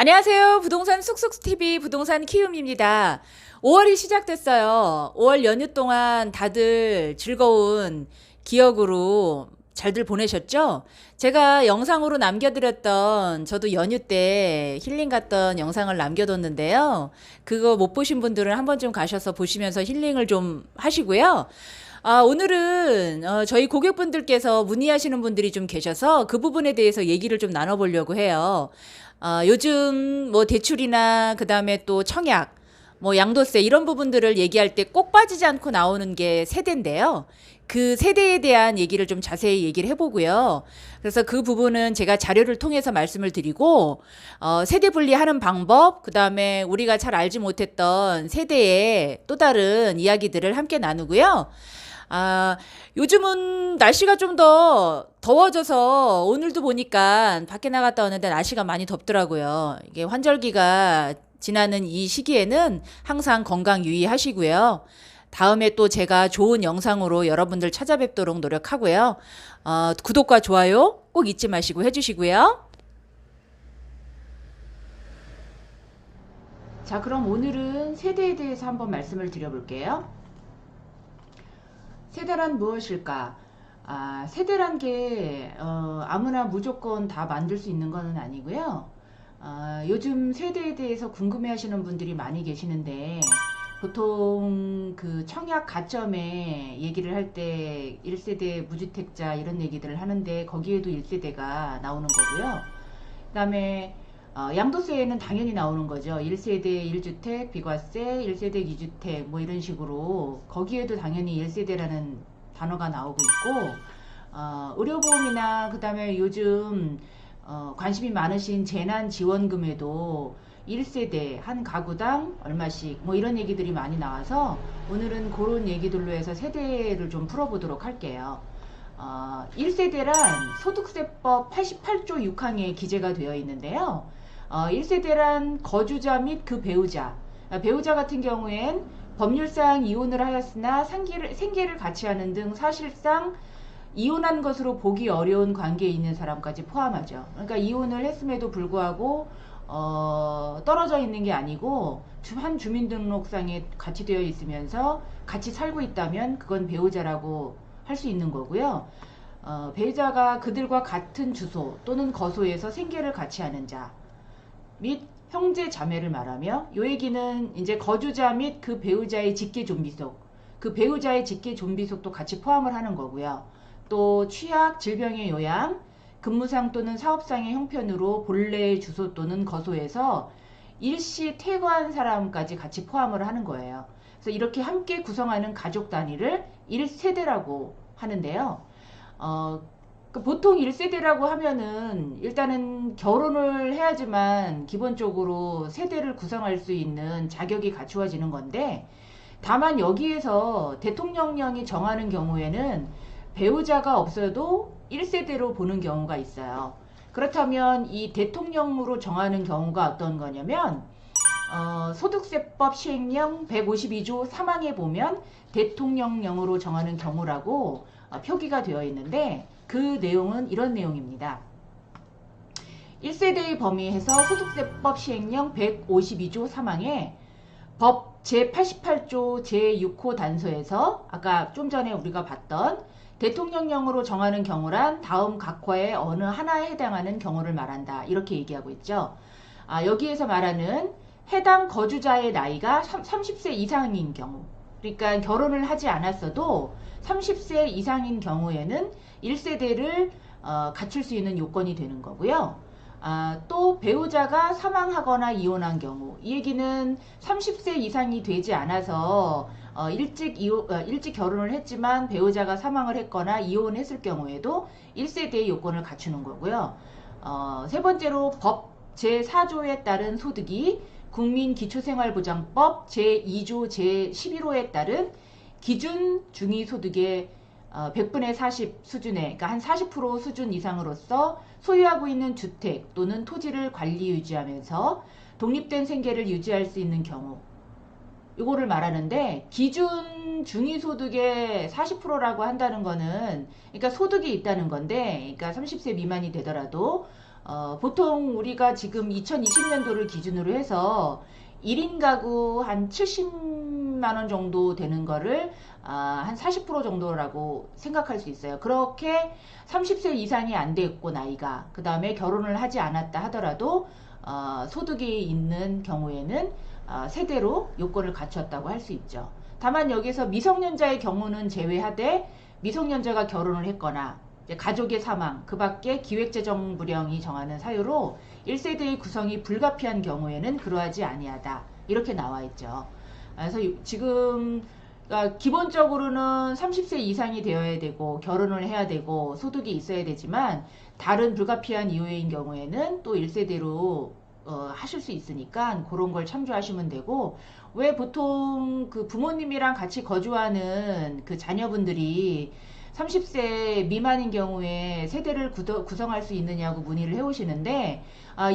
안녕하세요. 부동산 쑥쑥TV 부동산 키움입니다. 5월이 시작됐어요. 5월 연휴 동안 다들 즐거운 기억으로 잘들 보내셨죠? 제가 영상으로 남겨드렸던 저도 연휴 때 힐링 갔던 영상을 남겨뒀는데요. 그거 못 보신 분들은 한 번쯤 가셔서 보시면서 힐링을 좀 하시고요. 오늘은 저희 고객분들께서 문의하시는 분들이 좀 계셔서 그 부분에 대해서 얘기를 좀 나눠보려고 해요. 요즘 뭐 대출이나 그 다음에 또 청약, 뭐 양도세 이런 부분들을 얘기할 때 꼭 빠지지 않고 나오는 게 세대인데요. 그 세대에 대한 얘기를 좀 자세히 얘기를 해보고요. 그래서 그 부분은 제가 자료를 통해서 말씀을 드리고, 세대 분리하는 방법, 그 다음에 우리가 잘 알지 못했던 세대의 또 다른 이야기들을 함께 나누고요. 요즘은 날씨가 좀 더 더워져서 오늘도 보니까 밖에 나갔다 왔는데 날씨가 많이 덥더라고요. 이게 환절기가 지나는 이 시기에는 항상 건강 유의하시고요. 다음에 또 제가 좋은 영상으로 여러분들 찾아뵙도록 노력하고요. 구독과 좋아요 꼭 잊지 마시고 해주시고요. 자, 그럼 오늘은 세대에 대해서 한번 말씀을 드려볼게요. 세대란 무엇일까? 세대란 게 아무나 무조건 다 만들 수 있는 것은 아니고요. 요즘 세대에 대해서 궁금해하시는 분들이 많이 계시는데 보통 그 청약 가점에 얘기를 할 때 1세대 무주택자 이런 얘기들을 하는데 거기에도 1세대가 나오는 거고요. 그 다음에 양도세에는 당연히 나오는 거죠. 1세대 1주택, 비과세, 1세대 2주택 뭐 이런 식으로 거기에도 당연히 1세대라는 단어가 나오고 있고 의료보험이나 그 다음에 요즘 관심이 많으신 재난지원금에도 1세대 한 가구당 얼마씩 뭐 이런 얘기들이 많이 나와서 오늘은 그런 얘기들로 해서 세대를 좀 풀어보도록 할게요. 1세대란 소득세법 88조 6항에 기재가 되어 있는데요. 1세대란 거주자 및 그 배우자. 배우자 같은 경우엔 법률상 이혼을 하였으나 생계를 같이 하는 등 사실상 이혼한 것으로 보기 어려운 관계에 있는 사람까지 포함하죠. 그러니까 이혼을 했음에도 불구하고 떨어져 있는 게 아니고 한 주민등록상에 같이 되어 있으면서 같이 살고 있다면 그건 배우자라고 할 수 있는 거고요. 배우자가 그들과 같은 주소 또는 거소에서 생계를 같이 하는 자 및 형제 자매를 말하며 요 얘기는 이제 거주자 및 그 배우자의 직계 존비속, 그 배우자의 직계 존비속도 같이 포함을 하는 거고요. 또 취약, 질병의 요양, 근무상 또는 사업상의 형편으로 본래의 주소 또는 거소에서 일시 퇴거한 사람까지 같이 포함을 하는 거예요. 그래서 이렇게 함께 구성하는 가족 단위를 1세대라고 하는데요. 보통 1세대라고 하면은 일단은 결혼을 해야지만 기본적으로 세대를 구성할 수 있는 자격이 갖추어지는 건데, 다만 여기에서 대통령령이 정하는 경우에는 배우자가 없어도 1세대로 보는 경우가 있어요. 그렇다면 이 대통령으로 정하는 경우가 어떤 거냐면 소득세법 시행령 152조 3항에 보면 대통령령으로 정하는 경우라고 표기가 되어 있는데 그 내용은 이런 내용입니다. 1세대의 범위에서 소득세법 시행령 152조 3항에 법 제88조 제6호 단서에서 아까 좀 전에 우리가 봤던 대통령령으로 정하는 경우란 다음 각화의 어느 하나에 해당하는 경우를 말한다. 이렇게 얘기하고 있죠. 여기에서 말하는 해당 거주자의 나이가 30세 이상인 경우, 그러니까 결혼을 하지 않았어도 30세 이상인 경우에는 1세대를 갖출 수 있는 요건이 되는 거고요. 또 배우자가 사망하거나 이혼한 경우, 이 얘기는 30세 이상이 되지 않아서 일찍 결혼을 했지만 배우자가 사망을 했거나 이혼했을 경우에도 1세대의 요건을 갖추는 거고요. 세 번째로 법 제4조에 따른 소득이 국민기초생활보장법 제2조 제11호에 따른 기준 중위소득의 100분의 40 수준에, 그러니까 한 40% 수준 이상으로서 소유하고 있는 주택 또는 토지를 관리 유지하면서 독립된 생계를 유지할 수 있는 경우, 이거를 말하는데, 기준 중위소득의 40%라고 한다는 거는 그러니까 소득이 있다는 건데, 그러니까 30세 미만이 되더라도 보통 우리가 지금 2020년도를 기준으로 해서 1인 가구 한 70만원 정도 되는 거를 한 40% 정도라고 생각할 수 있어요. 그렇게 30세 이상이 안 됐고 나이가 그 다음에 결혼을 하지 않았다 하더라도 소득이 있는 경우에는 세대로 요건을 갖췄다고 할 수 있죠. 다만 여기서 미성년자의 경우는 제외하되 미성년자가 결혼을 했거나 가족의 사망, 그 밖에 기획재정부령이 정하는 사유로 1세대의 구성이 불가피한 경우에는 그러하지 아니하다. 이렇게 나와 있죠. 그래서 지금 기본적으로는 30세 이상이 되어야 되고 결혼을 해야 되고 소득이 있어야 되지만 다른 불가피한 이유인 경우에는 또 1세대로 하실 수 있으니까 그런 걸 참조하시면 되고, 왜 보통 그 부모님이랑 같이 거주하는 그 자녀분들이 30세 미만인 경우에 세대를 구성할 수 있느냐고 문의를 해오시는데,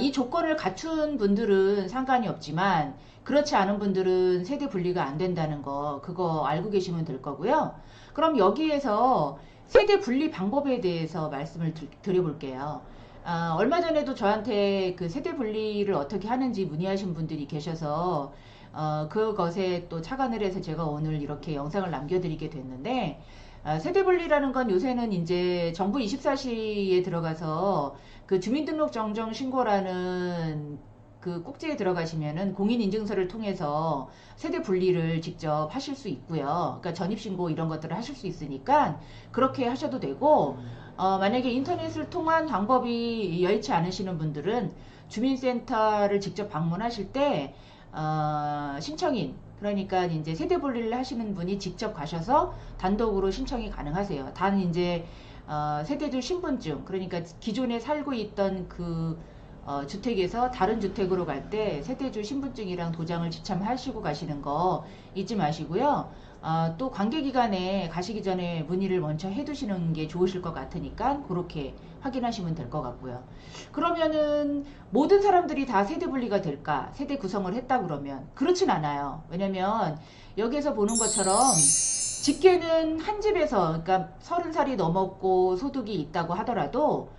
이 조건을 갖춘 분들은 상관이 없지만 그렇지 않은 분들은 세대 분리가 안 된다는 거, 그거 알고 계시면 될 거고요. 그럼 여기에서 세대 분리 방법에 대해서 말씀을 드려볼게요. 얼마 전에도 저한테 그 세대 분리를 어떻게 하는지 문의하신 분들이 계셔서 그것에 또 착안을 해서 제가 오늘 이렇게 영상을 남겨드리게 됐는데, 세대 분리라는 건 요새는 이제 정부 24시에 들어가서 그 주민등록 정정 신고라는 그 꼭지에 들어가시면은 공인인증서를 통해서 세대 분리를 직접 하실 수 있고요. 그러니까 전입신고 이런 것들을 하실 수 있으니까 그렇게 하셔도 되고, 만약에 인터넷을 통한 방법이 여의치 않으시는 분들은 주민센터를 직접 방문하실 때 신청인, 그러니까 이제 세대 분리를 하시는 분이 직접 가셔서 단독으로 신청이 가능하세요. 단 이제 세대주 신분증, 그러니까 기존에 살고 있던 그 주택에서 다른 주택으로 갈 때 세대주 신분증이랑 도장을 지참하시고 가시는 거 잊지 마시고요. 또 관계기관에 가시기 전에 문의를 먼저 해두시는 게 좋으실 것 같으니까 그렇게 확인하시면 될 것 같고요. 그러면은 모든 사람들이 다 세대 분리가 될까? 세대 구성을 했다 그러면 그렇진 않아요. 왜냐면 여기에서 보는 것처럼 직계는 한 집에서, 그러니까 30살이 넘었고 소득이 있다고 하더라도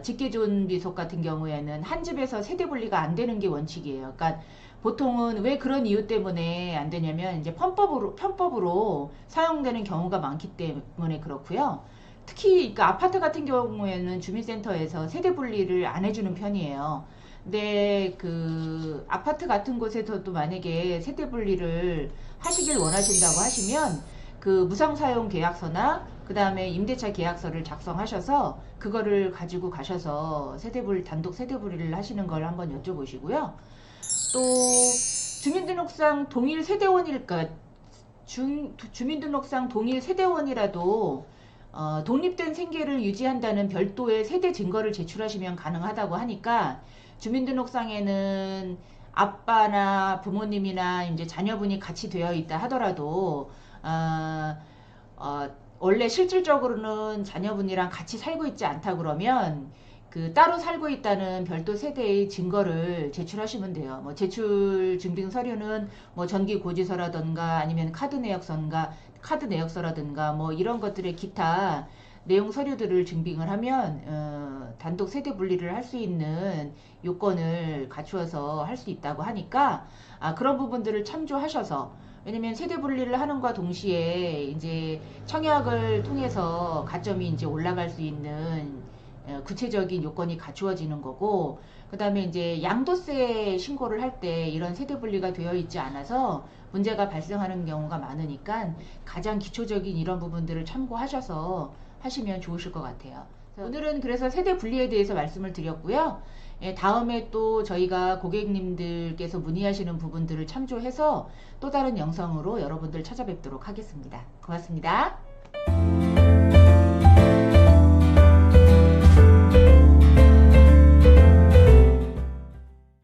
직계존비속 같은 경우에는 한 집에서 세대 분리가 안 되는 게 원칙이에요. 그러니까 보통은 왜 그런 이유 때문에 안 되냐면 이제 편법으로 사용되는 경우가 많기 때문에 그렇고요. 특히 그 아파트 같은 경우에는 주민센터에서 세대 분리를 안 해주는 편이에요. 근데 그 아파트 같은 곳에서도 만약에 세대 분리를 하시길 원하신다고 하시면 그 무상사용 계약서나 그 다음에 임대차 계약서를 작성하셔서 그거를 가지고 가셔서 단독 세대 분리를 하시는 걸 한번 여쭤보시고요. 또 주민등록상 동일 세대원일까, 주민등록상 동일 세대원이라도 독립된 생계를 유지한다는 별도의 세대 증거를 제출하시면 가능하다고 하니까, 주민등록상에는 아빠나 부모님이나 이제 자녀분이 같이 되어 있다 하더라도 원래 실질적으로는 자녀분이랑 같이 살고 있지 않다 그러면 그 따로 살고 있다는 별도 세대의 증거를 제출하시면 돼요. 뭐 제출 증빙 서류는 뭐 전기 고지서라든가 아니면 카드 내역서라든가 뭐 이런 것들의 기타 내용 서류들을 증빙을 하면 단독 세대 분리를 할 수 있는 요건을 갖추어서 할 수 있다고 하니까 그런 부분들을 참조하셔서, 왜냐면 세대 분리를 하는과 동시에 이제 청약을 통해서 가점이 이제 올라갈 수 있는 구체적인 요건이 갖추어지는 거고, 그 다음에 이제 양도세 신고를 할 때 이런 세대 분리가 되어 있지 않아서 문제가 발생하는 경우가 많으니까 가장 기초적인 이런 부분들을 참고하셔서 하시면 좋으실 것 같아요. 오늘은 그래서 세대 분리에 대해서 말씀을 드렸고요. 다음에 또 저희가 고객님들께서 문의하시는 부분들을 참조해서 또 다른 영상으로 여러분들 찾아뵙도록 하겠습니다. 고맙습니다.